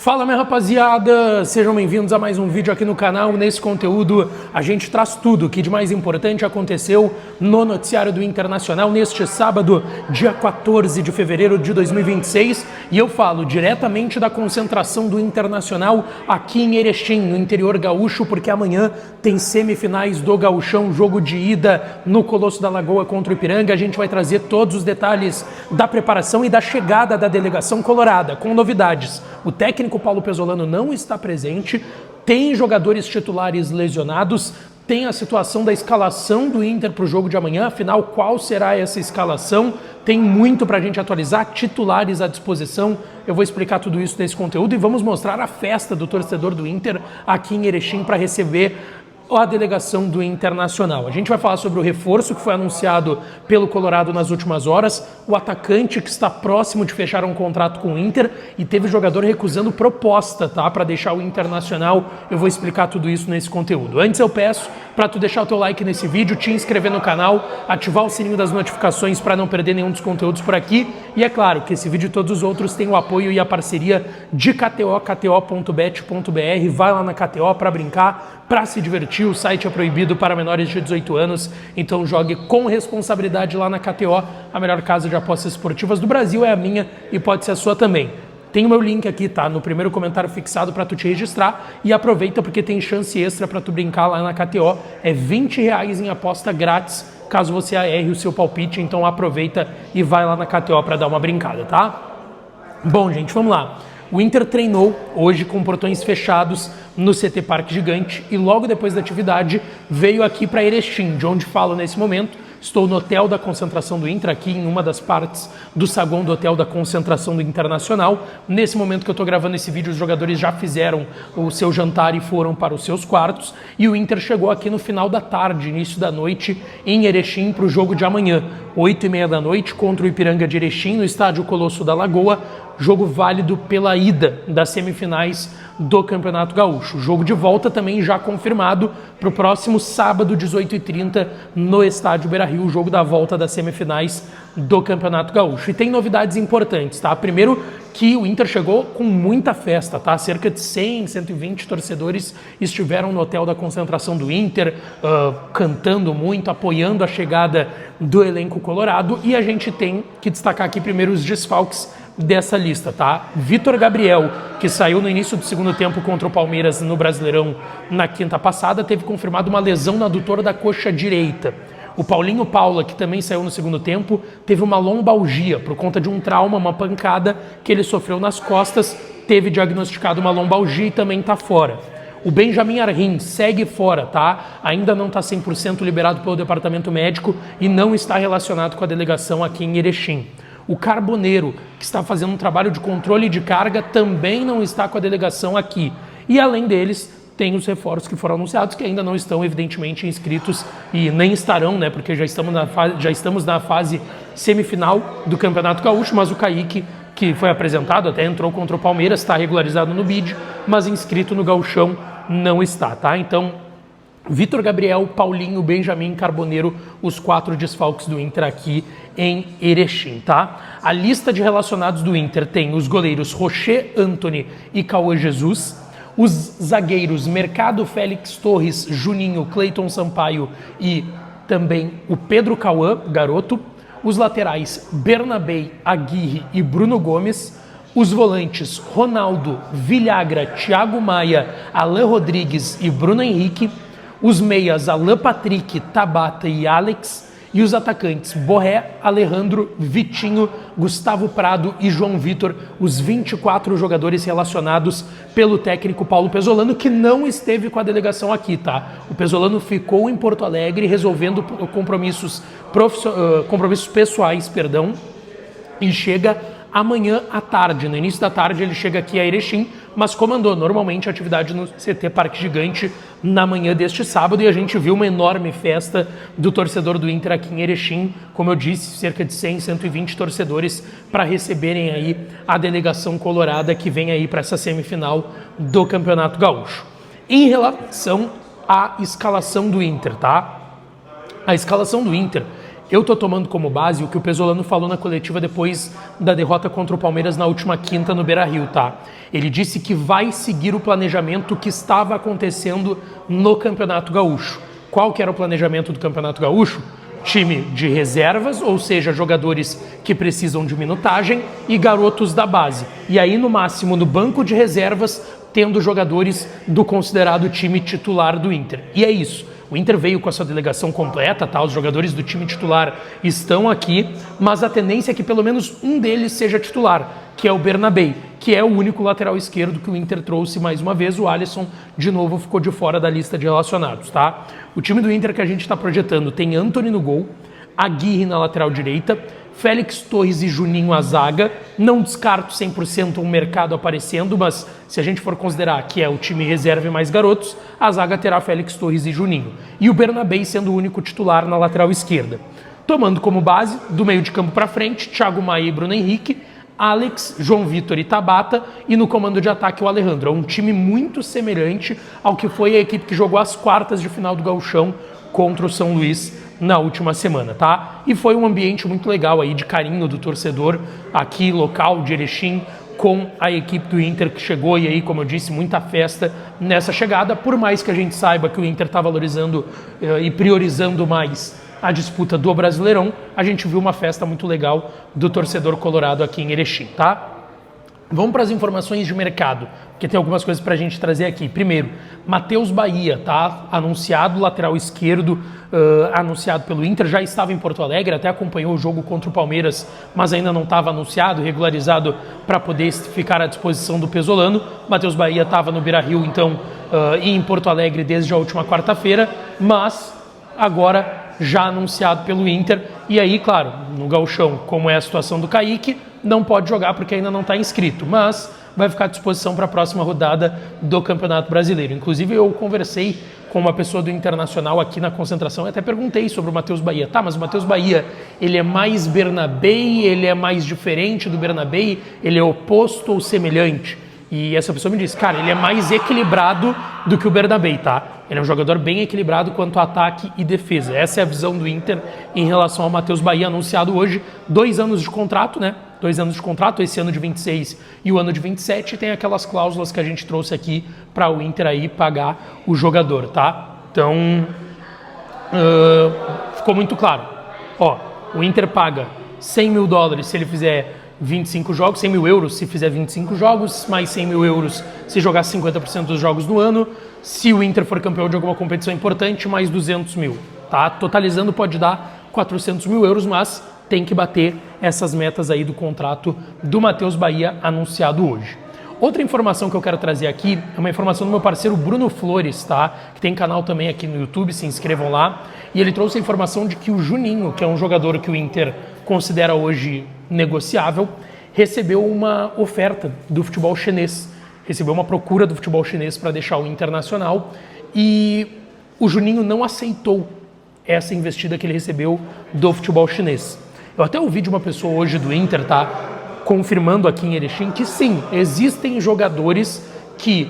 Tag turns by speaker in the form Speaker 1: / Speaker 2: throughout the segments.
Speaker 1: Fala, minha rapaziada, sejam bem-vindos a mais um vídeo aqui no canal. Nesse conteúdo a gente traz tudo o que de mais importante aconteceu no noticiário do Internacional neste sábado, dia 14 de fevereiro de 2026, e eu falo diretamente da concentração do Internacional aqui em Erechim, no interior gaúcho, porque amanhã tem semifinais do Gauchão, jogo de ida no Colosso da Lagoa contra o Ipiranga. A gente vai trazer todos os detalhes da preparação e da chegada da delegação colorada, com novidades. O técnico Paulo Pezzolano não está presente, tem jogadores titulares lesionados, tem a situação da escalação do Inter para o jogo de amanhã, afinal, qual será essa escalação? Tem muito para a gente atualizar, titulares à disposição. Eu vou explicar tudo isso nesse conteúdo e vamos mostrar a festa do torcedor do Inter aqui em Erechim para receber a delegação do Internacional. A gente vai falar sobre o reforço que foi anunciado pelo Colorado nas últimas horas, o atacante que está próximo de fechar um contrato com o Inter e teve jogador recusando proposta, tá, para deixar o Internacional. Eu vou explicar tudo isso nesse conteúdo. Antes eu peço para tu deixar o teu like nesse vídeo, te inscrever no canal, ativar o sininho das notificações para não perder nenhum dos conteúdos por aqui. E é claro que esse vídeo e todos os outros têm o apoio e a parceria de KTO, kto.bet.br. Vai lá na KTO para brincar, para se divertir. O site é proibido para menores de 18 anos, então jogue com responsabilidade lá na KTO. A melhor casa de apostas esportivas do Brasil é a minha e pode ser a sua também. Tem o meu link aqui, tá? No primeiro comentário fixado para tu te registrar, e aproveita porque tem chance extra para tu brincar lá na KTO. É R$20 em aposta grátis, caso você erre o seu palpite, então aproveita e vai lá na KTO para dar uma brincada, tá? Bom, gente, vamos lá. O Inter treinou hoje com portões fechados no CT Parque Gigante e logo depois da atividade veio aqui para Erechim, de onde falo nesse momento. Estou no hotel da concentração do Inter, aqui em uma das partes do saguão do hotel da concentração do Internacional. Nesse momento que eu estou gravando esse vídeo, os jogadores já fizeram o seu jantar e foram para os seus quartos. E o Inter chegou aqui no final da tarde, início da noite, em Erechim para o jogo de amanhã, 8h30 da noite, contra o Ipiranga de Erechim, no estádio Colosso da Lagoa. Jogo válido pela ida das semifinais do Campeonato Gaúcho. Jogo de volta também já confirmado para o próximo sábado, 18h30, no estádio Beira-Rio, o jogo da volta das semifinais do Campeonato Gaúcho. E tem novidades importantes, tá? Primeiro, que o Inter chegou com muita festa, tá? Cerca de 100, 120 torcedores estiveram no hotel da concentração do Inter, cantando muito, apoiando a chegada do elenco colorado. E a gente tem que destacar aqui primeiro os desfalques dessa lista, tá? Vitor Gabriel, que saiu no início do segundo tempo contra o Palmeiras no Brasileirão na quinta passada, teve confirmado uma lesão no adutor da coxa direita. O Paulinho Paula, que também saiu no segundo tempo, teve uma lombalgia por conta de um trauma, uma pancada que ele sofreu nas costas, teve diagnosticado uma lombalgia e também está fora. O Benjamin Arrim segue fora, tá? Ainda não está 100% liberado pelo departamento médico e não está relacionado com a delegação aqui em Erechim. O Carboneiro, que está fazendo um trabalho de controle de carga, também não está com a delegação aqui. E além deles, tem os reforços que foram anunciados, que ainda não estão evidentemente inscritos e nem estarão, né? Porque já estamos na fase semifinal do Campeonato Gaúcho, mas o Kaique, que foi apresentado, até entrou contra o Palmeiras, está regularizado no BID, mas inscrito no Gauchão não está, tá? Então, Vitor Gabriel, Paulinho, Benjamin, Carboneiro, os 4 desfalques do Inter aqui em Erechim, tá? A lista de relacionados do Inter tem os goleiros Rocher, Antony e Cauã Jesus, os zagueiros Mercado, Félix Torres, Juninho, Cleiton Sampaio e também o Pedro Cauã, garoto, os laterais Bernabei, Aguirre e Bruno Gomes, os volantes Ronaldo, Villagra, Thiago Maia, Alan Rodrigues e Bruno Henrique, os meias Alan Patrick, Tabata e Alex, e os atacantes Borré, Alejandro, Vitinho, Gustavo Prado e João Vitor, os 24 jogadores relacionados pelo técnico Paulo Pezzolano, que não esteve com a delegação aqui, tá? O Pezzolano ficou em Porto Alegre resolvendo compromissos pessoais, e chega amanhã à tarde. No início da tarde ele chega aqui a Erechim, mas comandou normalmente a atividade no CT Parque Gigante na manhã deste sábado, e a gente viu uma enorme festa do torcedor do Inter aqui em Erechim, como eu disse, cerca de 100, 120 torcedores para receberem aí a delegação colorada que vem aí para essa semifinal do Campeonato Gaúcho. Em relação à escalação do Inter, tá? A escalação do Inter Eu tô tomando como base o que o Pesolano falou na coletiva depois da derrota contra o Palmeiras na última quinta no Beira-Rio, tá? Ele disse que vai seguir o planejamento que estava acontecendo no Campeonato Gaúcho. Qual que era o planejamento do Campeonato Gaúcho? Time de reservas, ou seja, jogadores que precisam de minutagem, e garotos da base. E aí, no máximo, no banco de reservas, tendo jogadores do considerado time titular do Inter. E é isso. O Inter veio com a sua delegação completa, tá? Os jogadores do time titular estão aqui, mas a tendência é que pelo menos um deles seja titular, que é o Bernabei, que é o único lateral esquerdo que o Inter trouxe mais uma vez. O Alisson, de novo, ficou de fora da lista de relacionados, tá? O time do Inter que a gente está projetando tem Antony no gol, Aguirre na lateral direita, Félix Torres e Juninho à zaga. Não descarto 100% um mercado aparecendo, mas se a gente for considerar que é o time reserva e mais garotos, a zaga terá Félix Torres e Juninho. E o Bernabei sendo o único titular na lateral esquerda. Tomando como base, do meio de campo para frente, Thiago Maia e Bruno Henrique, Alex, João Vitor e Tabata, e no comando de ataque o Alejandro. É um time muito semelhante ao que foi a equipe que jogou as quartas de final do Gauchão contra o São Luís na última semana, tá? E foi um ambiente muito legal aí de carinho do torcedor aqui local de Erechim com a equipe do Inter que chegou, e aí, como eu disse, muita festa nessa chegada, por mais que a gente saiba que o Inter está valorizando e priorizando mais a disputa do Brasileirão, a gente viu uma festa muito legal do torcedor colorado aqui em Erechim, tá? Vamos para as informações de mercado, porque tem algumas coisas para a gente trazer aqui. Primeiro, Matheus Bahia, tá? Anunciado, lateral esquerdo, anunciado pelo Inter, já estava em Porto Alegre, até acompanhou o jogo contra o Palmeiras, mas ainda não estava anunciado, regularizado para poder ficar à disposição do Pesolano. Matheus Bahia estava no Beira-Rio, então, e em Porto Alegre desde a última quarta-feira, mas agora já anunciado pelo Inter. E aí, claro, no Gauchão, como é a situação do Kaique, não pode jogar porque ainda não está inscrito, mas vai ficar à disposição para a próxima rodada do Campeonato Brasileiro. Inclusive, eu conversei com uma pessoa do Internacional aqui na concentração e até perguntei sobre o Matheus Bahia. Tá, mas o Matheus Bahia, ele é mais Bernabei, ele é mais diferente do Bernabei, ele é oposto ou semelhante? E essa pessoa me disse, cara, ele é mais equilibrado do que o Bernabei, tá? Ele é um jogador bem equilibrado quanto a ataque e defesa. Essa é a visão do Inter em relação ao Matheus Bahia, anunciado hoje. 2 anos de contrato, né? 2 anos de contrato, esse ano de 26 e o ano de 27. E tem aquelas cláusulas que a gente trouxe aqui para o Inter aí pagar o jogador, tá? Então, ficou muito claro. Ó, o Inter paga $100 mil se ele fizer 25 jogos, 100 mil euros se fizer 25 jogos, mais 100 mil euros se jogar 50% dos jogos no ano. Se o Inter for campeão de alguma competição importante, mais 200 mil, tá? Totalizando pode dar 400 mil euros, mas tem que bater essas metas aí do contrato do Matheus Bahia anunciado hoje. Outra informação que eu quero trazer aqui é uma informação do meu parceiro Bruno Flores, tá? Que tem canal também aqui no YouTube, se inscrevam lá. E ele trouxe a informação de que o Juninho, que é um jogador que o Inter considera hoje negociável, recebeu uma oferta do futebol chinês, recebeu uma procura do futebol chinês para deixar o Internacional, e o Juninho não aceitou essa investida que ele recebeu do futebol chinês. Eu até ouvi de uma pessoa hoje do Inter, tá, confirmando aqui em Erechim que sim, existem jogadores que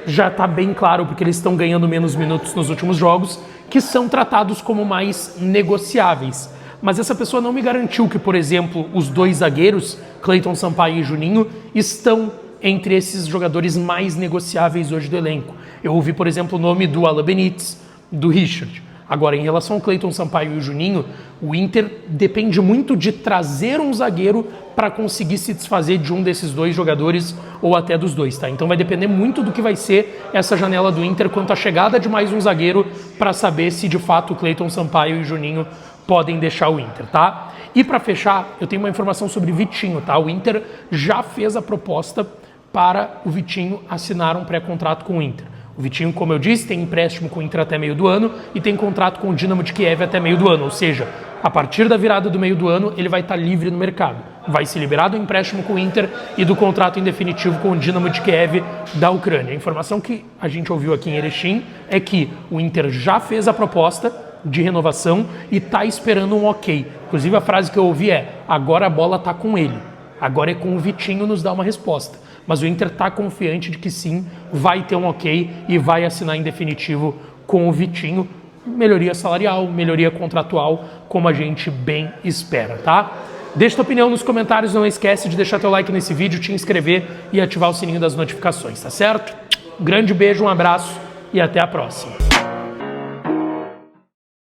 Speaker 1: já está bem claro, porque eles estão ganhando menos minutos nos últimos jogos, que são tratados como mais negociáveis. Mas essa pessoa não me garantiu que, por exemplo, os 2 zagueiros, Cleiton Sampaio e Juninho, estão entre esses jogadores mais negociáveis hoje do elenco. Eu ouvi, por exemplo, o nome do Alan Benítez, do Richard. Agora, em relação ao Cleiton Sampaio e o Juninho, o Inter depende muito de trazer um zagueiro para conseguir se desfazer de um desses 2 jogadores ou até dos 2, tá? Então vai depender muito do que vai ser essa janela do Inter quanto à chegada de mais um zagueiro para saber se de fato o Cleiton Sampaio e o Juninho podem deixar o Inter, tá? E para fechar, eu tenho uma informação sobre Vitinho, tá? O Inter já fez a proposta para o Vitinho assinar um pré-contrato com o Inter. O Vitinho, como eu disse, tem empréstimo com o Inter até meio do ano e tem contrato com o Dinamo de Kiev até meio do ano, ou seja, a partir da virada do meio do ano, ele vai estar livre no mercado. Vai se liberar do empréstimo com o Inter e do contrato em definitivo com o Dinamo de Kiev da Ucrânia. A informação que a gente ouviu aqui em Erechim é que o Inter já fez a proposta de renovação e está esperando um ok. Inclusive a frase que eu ouvi é: agora a bola está com ele, agora é com o Vitinho nos dar uma resposta. Mas o Inter está confiante de que sim, vai ter um ok e vai assinar em definitivo com o Vitinho. melhoria salarial, melhoria contratual, como a gente bem espera, tá? Deixa tua opinião nos comentários, não esquece de deixar teu like nesse vídeo, te inscrever e ativar o sininho das notificações, tá certo? Um grande beijo, um abraço e até a próxima.